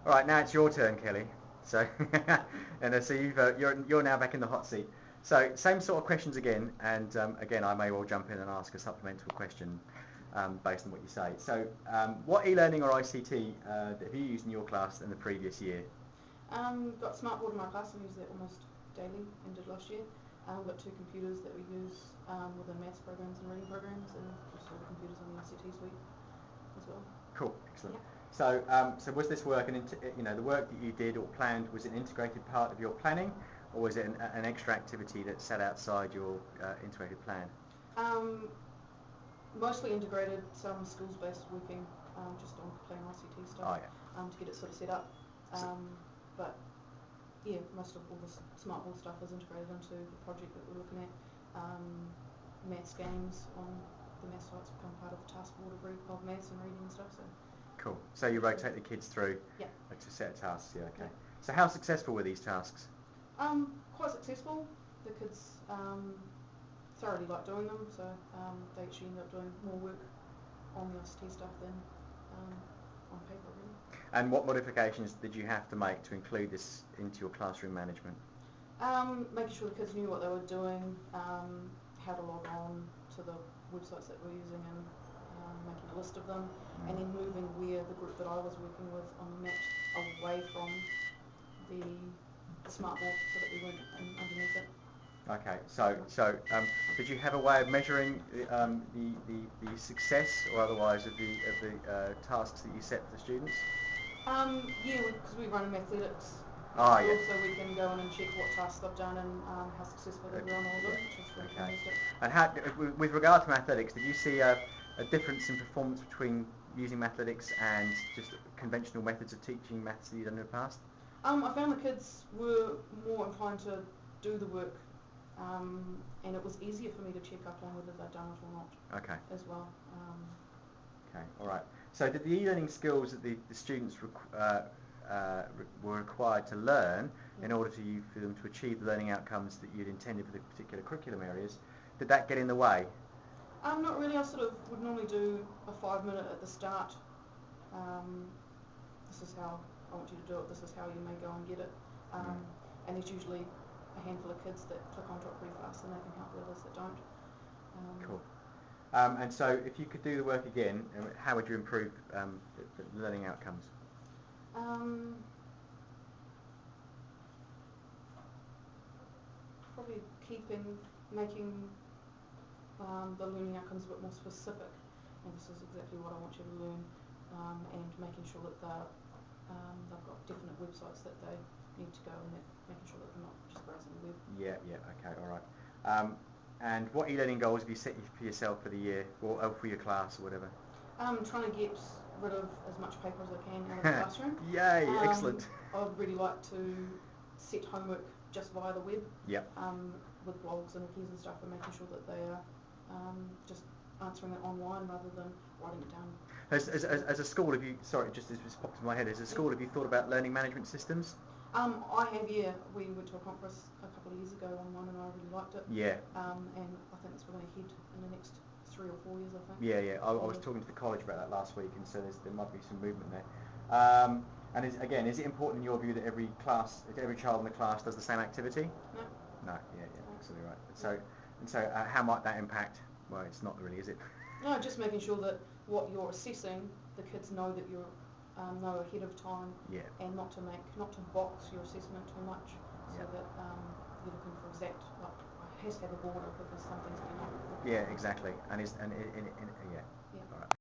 All right, now it's your turn, Kelly. So, so you're now back in the hot seat. So same sort of questions again, and again I may well jump in and ask a supplemental question based on what you say. So, what e-learning or ICT have you used in your class in the previous year? Got Smartboard in my class. I use that almost daily and did last year. Got two computers that we use within maths programs and reading programs, and also the computers on the ICT suite as well. Cool, excellent. Yeah. So was this work the work that you did or planned, was it an integrated part of your planning, or was it an extra activity that sat outside your integrated plan? Mostly integrated, some skills-based working, just on plain ICT stuff. Oh yeah. To get it sort of set up. But yeah, most of all the Smartboard stuff is integrated into the project that we're looking at. Maths games on the maths sites become part of the task board of maths and reading and stuff. So. Cool. So you rotate the kids through to set tasks. Yeah. Okay. Yeah. So how successful were these tasks? Quite successful. The kids thoroughly like doing them, so they actually end up doing more work on the ICT stuff than on paper, really. And what modifications did you have to make to include this into your classroom management? Making sure the kids knew what they were doing, how to log on to the websites that we're using, and making a list of them, and then moving where the group that I was working with on the map away from the Smartboard so that we weren't underneath it. Okay, so did you have a way of measuring the success or otherwise of the tasks that you set for the students? Yeah, because we run Mathletics. Oh, yeah. Also, we can go in and check what tasks they've done and how successful they were on all of them, which is really fantastic. And how, with regard to Mathletics, did you see a difference in performance between using Mathletics and just conventional methods of teaching maths that you'd done in the past? I found the kids were more inclined to do the work, and it was easier for me to check up on whether they'd done it or not. Okay. As well. Okay, all right. So did the e-learning skills that the students were required to learn in order for them to achieve the learning outcomes that you'd intended for the particular curriculum areas, did that get in the way? Not really. I sort of would normally do a 5-minute at the start. This is how I want you to do it. This is how you may go and get it. And there's usually a handful of kids that click onto it pretty fast, and they can help the others that don't. Cool. And so if you could do the work again, how would you improve the learning outcomes? Probably making the learning outcomes a bit more specific, and this is exactly what I want you to learn, and making sure that they've got definite websites that they need to go, and making sure that they're not just browsing the web. Yeah, okay, all right. And what e-learning goals have you set for yourself for the year, or for your class or whatever? Trying to get rid of as much paper as I can out of the classroom. Yay, excellent. I would really like to set homework just via the web. Yep. With blogs and wikis and stuff, and making sure that they are just answering it online rather than writing it down. As a school, have you, sorry, just as this popped into my head, as a school, have you thought about learning management systems? I have, yeah. We went to a conference a couple of years ago on one, and I really liked it. Yeah. And I think it's going to head in the next 3 or 4 years, I think. Yeah. I was talking to the college about that last week, and so there might be some movement there. And is it important in your view that every child in the class does the same activity? No. No. Yeah, absolutely right. So how might that impact? Well, it's not really, is it? No, just making sure that what you're assessing, the kids know that you're know ahead of time, and not to box your assessment too much, so that you're looking for exact, like, it has to have a border because some things cannot. Yeah, exactly. And yeah. Yeah. All right.